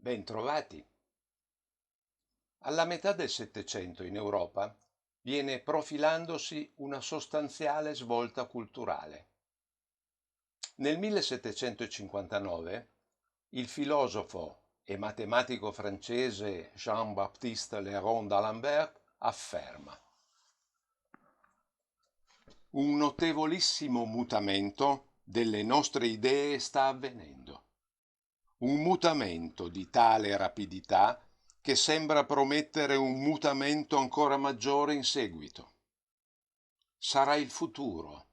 Bentrovati. Alla metà del Settecento in Europa viene profilandosi una sostanziale svolta culturale. Nel 1759 il filosofo e matematico francese Jean-Baptiste Léron d'Alembert afferma: un notevolissimo mutamento delle nostre idee sta avvenendo. Un mutamento di tale rapidità che sembra promettere un mutamento ancora maggiore in seguito. Sarà il futuro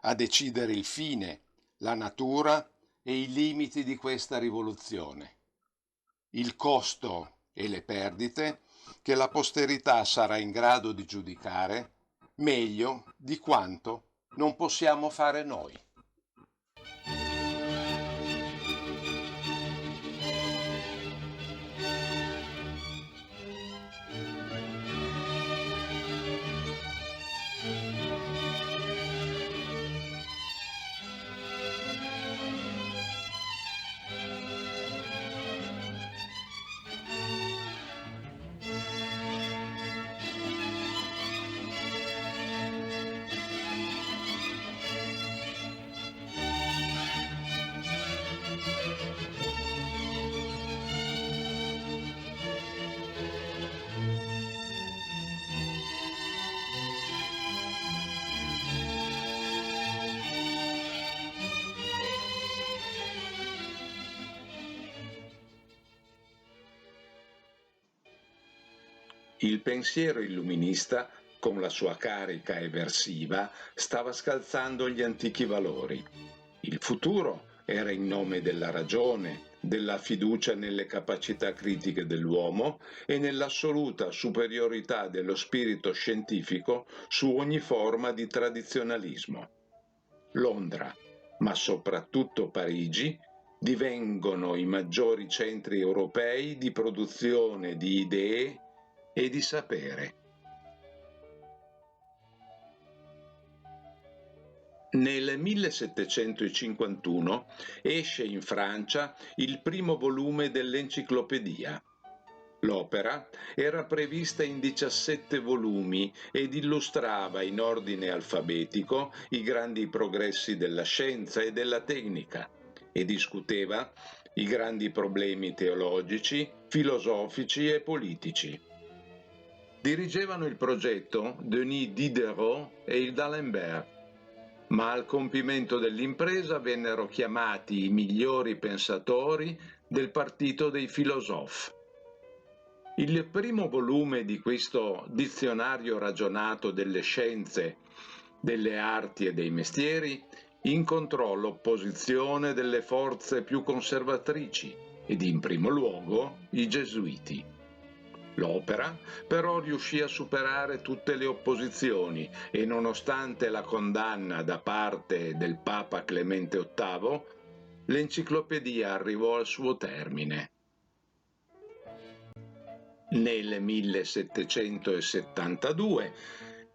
a decidere il fine, la natura e i limiti di questa rivoluzione, il costo e le perdite che la posterità sarà in grado di giudicare meglio di quanto non possiamo fare noi. Il pensiero illuminista, con la sua carica eversiva, stava scalzando gli antichi valori. Il futuro era in nome della ragione, della fiducia nelle capacità critiche dell'uomo e nell'assoluta superiorità dello spirito scientifico su ogni forma di tradizionalismo. Londra, ma soprattutto Parigi, divengono i maggiori centri europei di produzione di idee e di sapere. Nel 1751 esce in Francia il primo volume dell'Enciclopedia. L'opera era prevista in 17 volumi ed illustrava in ordine alfabetico i grandi progressi della scienza e della tecnica e discuteva i grandi problemi teologici, filosofici e politici. Dirigevano il progetto Denis Diderot e il d'Alembert, ma al compimento dell'impresa vennero chiamati i migliori pensatori del partito dei filosofi. Il primo volume di questo dizionario ragionato delle scienze, delle arti e dei mestieri incontrò l'opposizione delle forze più conservatrici ed in primo luogo i gesuiti. L'opera però riuscì a superare tutte le opposizioni e nonostante la condanna da parte del Papa Clemente VIII, l'enciclopedia arrivò al suo termine. Nel 1772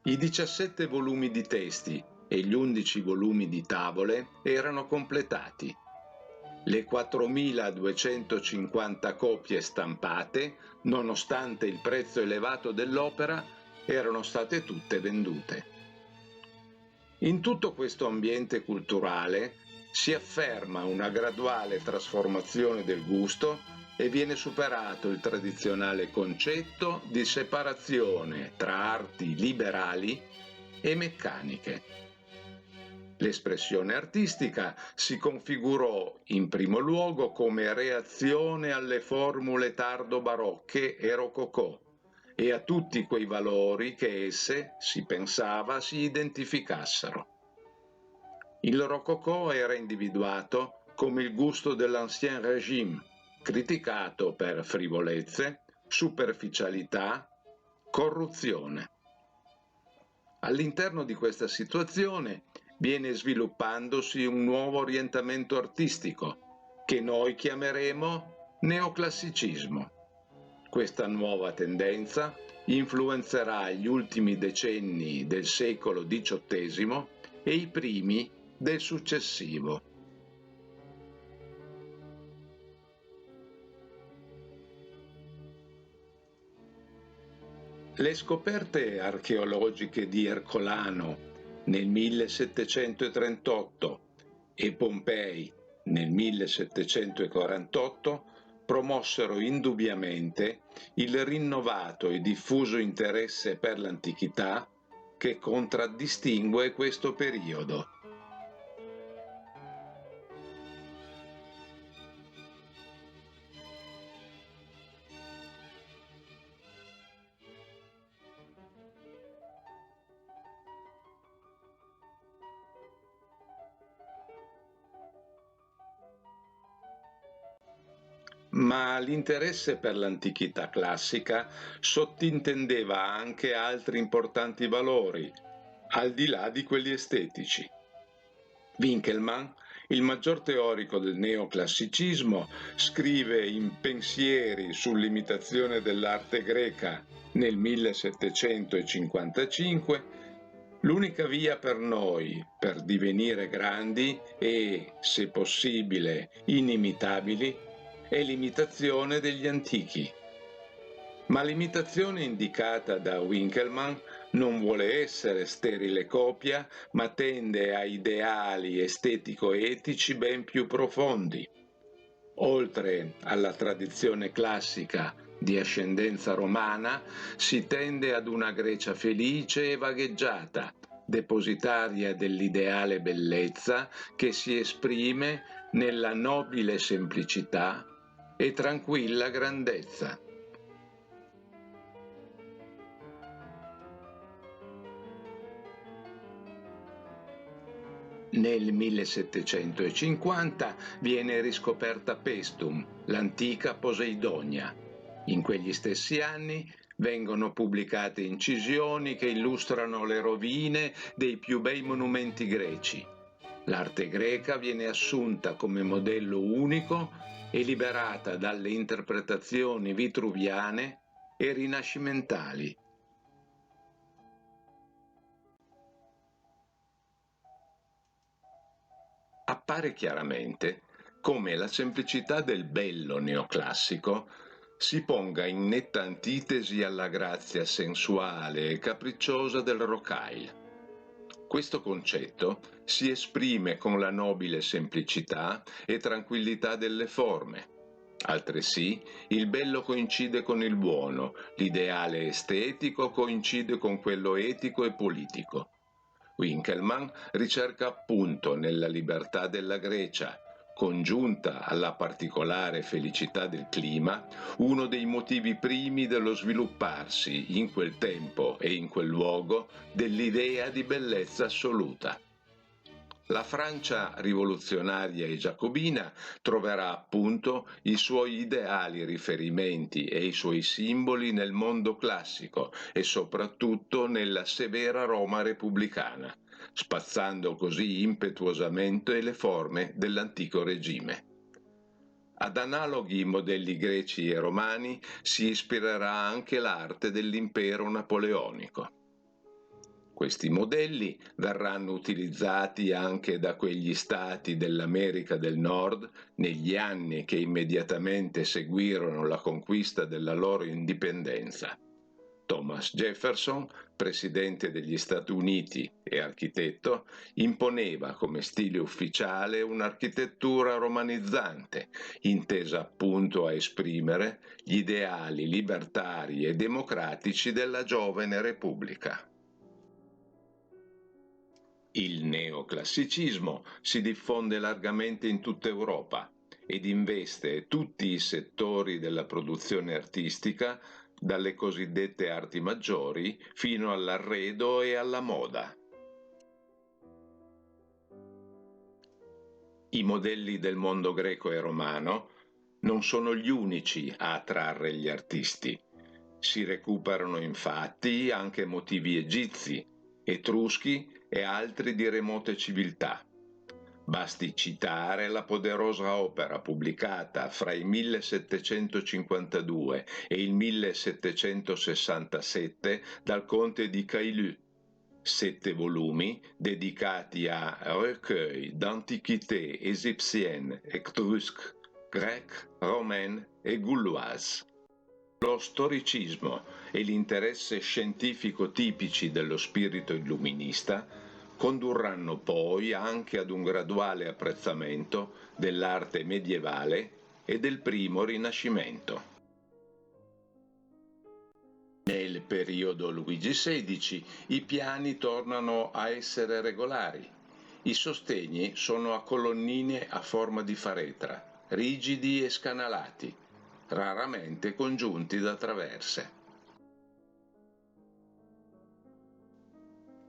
i 17 volumi di testi e gli 11 volumi di tavole erano completati. Le 4.250 copie stampate, nonostante il prezzo elevato dell'opera, erano state tutte vendute. In tutto questo ambiente culturale si afferma una graduale trasformazione del gusto e viene superato il tradizionale concetto di separazione tra arti liberali e meccaniche. L'espressione artistica si configurò in primo luogo come reazione alle formule tardo-barocche e rococò e a tutti quei valori che esse, si pensava, si identificassero. Il rococò era individuato come il gusto dell'Ancien Régime, criticato per frivolezze, superficialità, corruzione. All'interno di questa situazione viene sviluppandosi un nuovo orientamento artistico, che noi chiameremo neoclassicismo. Questa nuova tendenza influenzerà gli ultimi decenni del secolo XVIII e i primi del successivo. Le scoperte archeologiche di Ercolano nel 1738 e Pompei nel 1748 promossero indubbiamente il rinnovato e diffuso interesse per l'antichità che contraddistingue questo periodo. Ma l'interesse per l'antichità classica sottintendeva anche altri importanti valori, al di là di quelli estetici. Winckelmann, il maggior teorico del neoclassicismo, scrive in Pensieri sull'imitazione dell'arte greca nel 1755: l'unica via per noi per divenire grandi e, se possibile, inimitabili è l'imitazione degli antichi. Ma l'imitazione indicata da Winckelmann non vuole essere sterile copia, ma tende a ideali estetico-etici ben più profondi. Oltre alla tradizione classica di ascendenza romana, si tende ad una Grecia felice e vagheggiata, depositaria dell'ideale bellezza che si esprime nella nobile semplicità e tranquilla grandezza. Nel 1750 viene riscoperta Paestum, l'antica Poseidonia. In quegli stessi anni vengono pubblicate incisioni che illustrano le rovine dei più bei monumenti greci. L'arte greca viene assunta come modello unico e liberata dalle interpretazioni vitruviane e rinascimentali. Appare chiaramente come la semplicità del bello neoclassico si ponga in netta antitesi alla grazia sensuale e capricciosa del rocaille. Questo concetto si esprime con la nobile semplicità e tranquillità delle forme. Altresì, il bello coincide con il buono, l'ideale estetico coincide con quello etico e politico. Winckelmann ricerca appunto nella libertà della Grecia, congiunta alla particolare felicità del clima, uno dei motivi primi dello svilupparsi in quel tempo e in quel luogo dell'idea di bellezza assoluta. La Francia rivoluzionaria e giacobina troverà appunto i suoi ideali riferimenti e i suoi simboli nel mondo classico e soprattutto nella severa Roma repubblicana, spazzando così impetuosamente le forme dell'antico regime. Ad analoghi modelli greci e romani si ispirerà anche l'arte dell'impero napoleonico. Questi modelli verranno utilizzati anche da quegli stati dell'America del Nord negli anni che immediatamente seguirono la conquista della loro indipendenza. Thomas Jefferson, presidente degli Stati Uniti e architetto, imponeva come stile ufficiale un'architettura romanizzante, intesa appunto a esprimere gli ideali libertari e democratici della giovane Repubblica. Il neoclassicismo si diffonde largamente in tutta Europa ed investe tutti i settori della produzione artistica, dalle cosiddette arti maggiori fino all'arredo e alla moda. I modelli del mondo greco e romano non sono gli unici a attrarre gli artisti. Si recuperano infatti anche motivi egizi, etruschi e altri di remote civiltà. Basti citare la poderosa opera pubblicata fra il 1752 e il 1767 dal conte di Caylus, 7 volumi dedicati a recueil d'antiquités égyptiennes, étrusques, grecques, romaines et gauloises. Lo storicismo e l'interesse scientifico tipici dello spirito illuminista condurranno poi anche ad un graduale apprezzamento dell'arte medievale e del primo Rinascimento. Nel periodo Luigi XVI i piani tornano a essere regolari. I sostegni sono a colonnine a forma di faretra, rigidi e scanalati, raramente congiunti da traverse.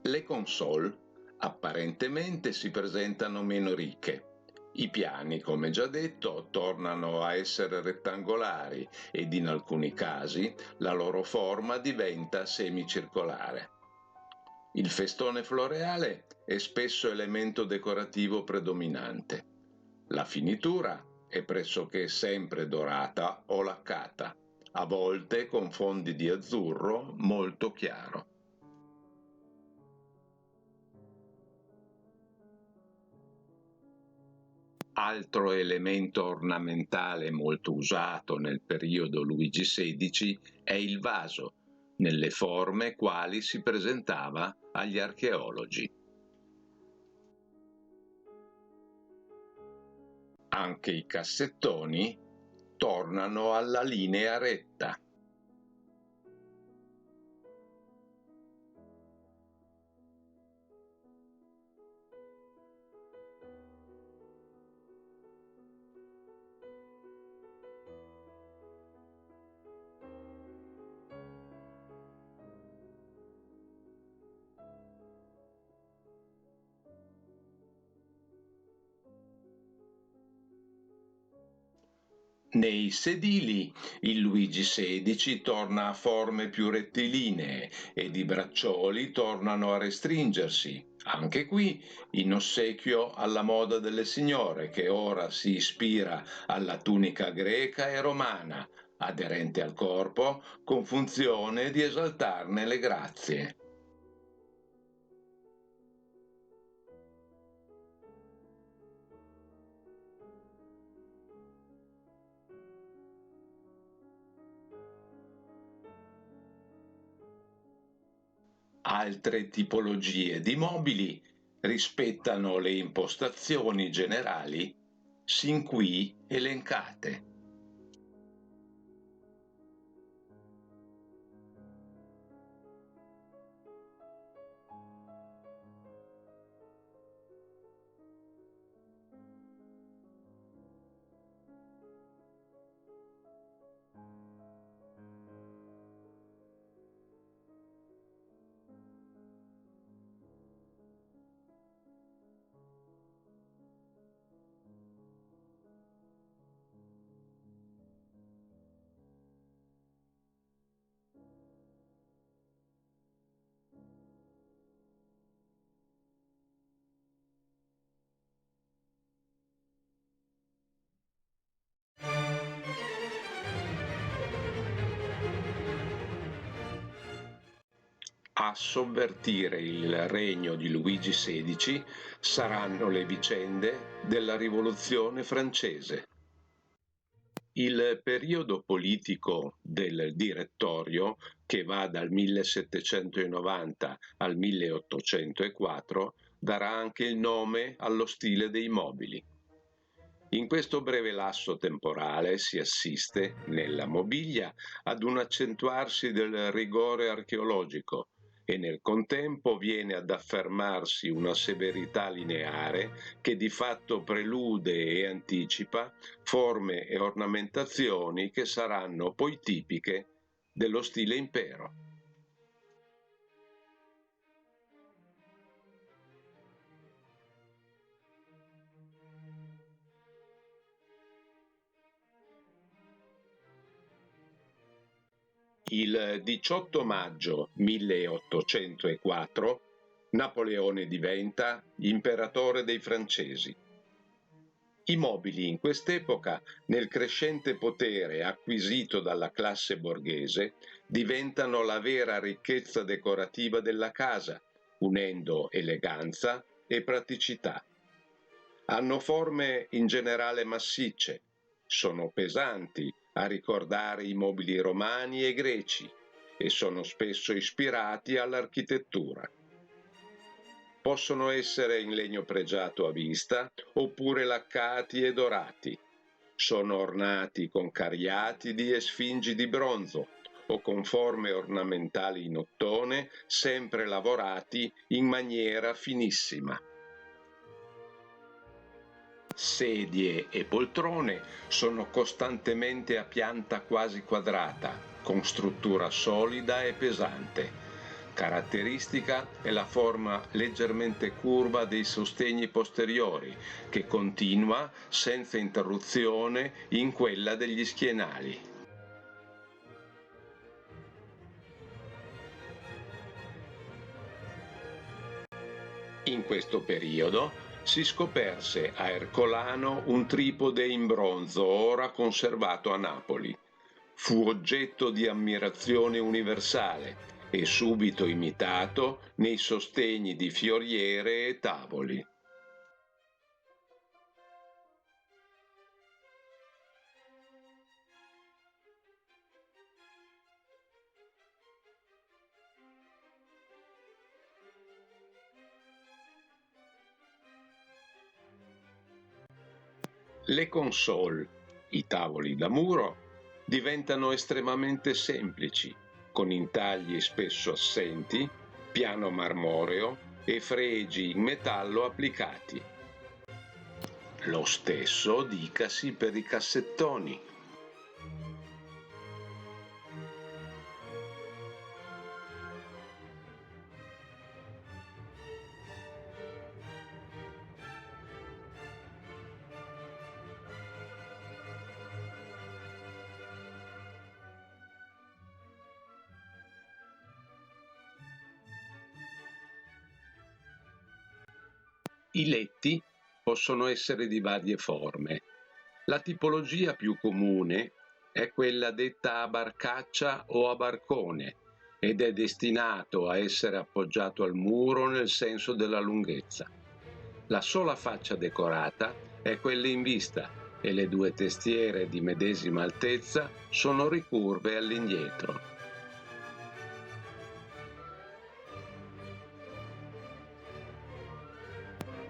Le console apparentemente si presentano meno ricche. I piani, come già detto, tornano a essere rettangolari ed in alcuni casi la loro forma diventa semicircolare. Il festone floreale è spesso elemento decorativo predominante. La finitura è pressoché sempre dorata o laccata, a volte con fondi di azzurro molto chiaro. Altro elemento ornamentale molto usato nel periodo Luigi XVI è il vaso, nelle forme quali si presentava agli archeologi. Anche i cassettoni tornano alla linea retta. Nei sedili il Luigi XVI torna a forme più rettilinee ed i braccioli tornano a restringersi, anche qui in ossequio alla moda delle signore che ora si ispira alla tunica greca e romana, aderente al corpo, con funzione di esaltarne le grazie. Altre tipologie di mobili rispettano le impostazioni generali sin qui elencate. A sovvertire il regno di Luigi XVI saranno le vicende della Rivoluzione francese. Il periodo politico del Direttorio, che va dal 1790 al 1804, darà anche il nome allo stile dei mobili. In questo breve lasso temporale si assiste, nella mobilia, ad un accentuarsi del rigore archeologico e nel contempo viene ad affermarsi una severità lineare che di fatto prelude e anticipa forme e ornamentazioni che saranno poi tipiche dello stile impero. Il 18 maggio 1804 Napoleone diventa imperatore dei francesi. I mobili in quest'epoca, nel crescente potere acquisito dalla classe borghese, diventano la vera ricchezza decorativa della casa, unendo eleganza e praticità. Hanno forme in generale massicce, sono pesanti, a ricordare i mobili romani e greci e sono spesso ispirati all'architettura. Possono essere in legno pregiato a vista oppure laccati e dorati. Sono ornati con cariatidi e sfingi di bronzo o con forme ornamentali in ottone, sempre lavorati in maniera finissima. Sedie e poltrone sono costantemente a pianta quasi quadrata, con struttura solida e pesante. Caratteristica è la forma leggermente curva dei sostegni posteriori, che continua senza interruzione in quella degli schienali. In questo periodo si scoperse a Ercolano un tripode in bronzo ora conservato a Napoli. Fu oggetto di ammirazione universale e subito imitato nei sostegni di fioriere e tavoli. Le console, i tavoli da muro, diventano estremamente semplici, con intagli spesso assenti, piano marmoreo e fregi in metallo applicati. Lo stesso dicasi per i cassettoni. I letti possono essere di varie forme. La tipologia più comune è quella detta a barcaccia o a barcone ed è destinato a essere appoggiato al muro nel senso della lunghezza. La sola faccia decorata è quella in vista e le due testiere di medesima altezza sono ricurve all'indietro.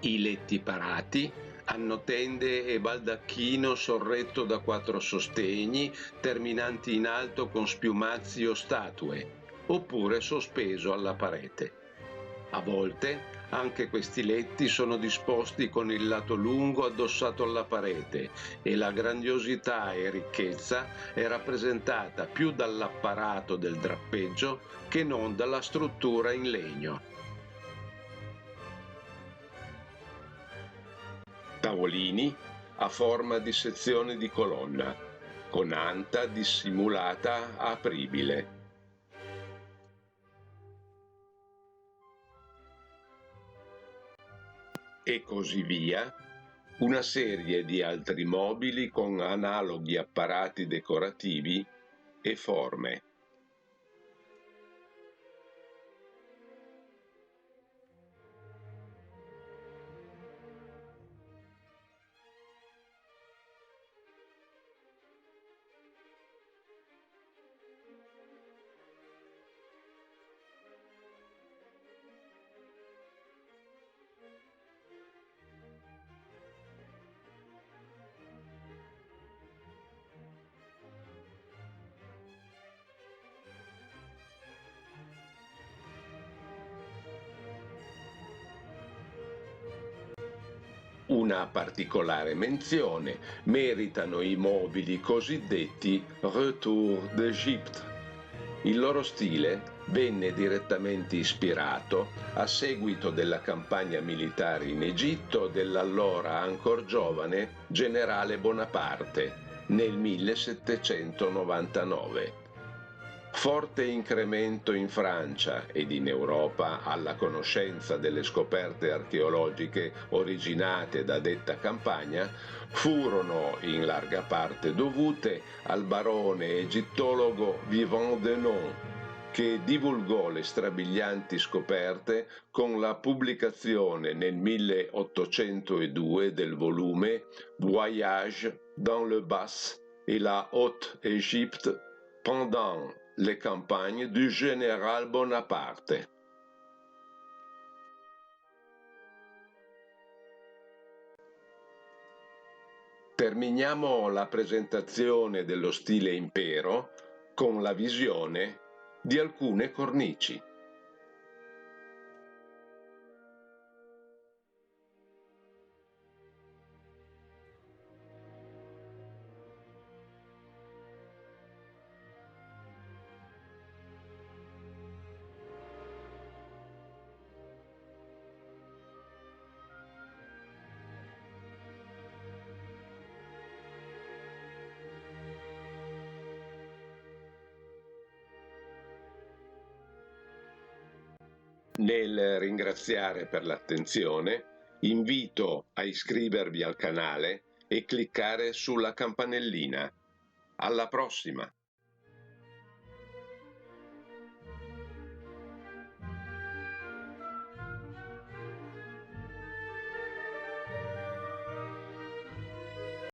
I letti parati hanno tende e baldacchino sorretto da 4 sostegni terminanti in alto con spiumazzi o statue, oppure sospeso alla parete. A volte anche questi letti sono disposti con il lato lungo addossato alla parete e la grandiosità e ricchezza è rappresentata più dall'apparato del drappeggio che non dalla struttura in legno. Tavolini a forma di sezione di colonna, con anta dissimulata apribile. E così via, una serie di altri mobili con analoghi apparati decorativi e forme. Una particolare menzione meritano i mobili cosiddetti Retour d'Égypte. Il loro stile venne direttamente ispirato a seguito della campagna militare in Egitto dell'allora ancor giovane generale Bonaparte nel 1799. Forte incremento in Francia ed in Europa alla conoscenza delle scoperte archeologiche originate da detta campagna furono in larga parte dovute al barone egittologo Vivant Denon, che divulgò le strabilianti scoperte con la pubblicazione nel 1802 del volume Voyage dans le Bas et la Haute-Égypte pendant les campagnes du général Bonaparte. Terminiamo la presentazione dello stile impero con la visione di alcune cornici. Nel ringraziare per l'attenzione, invito a iscrivervi al canale e cliccare sulla campanellina. Alla prossima!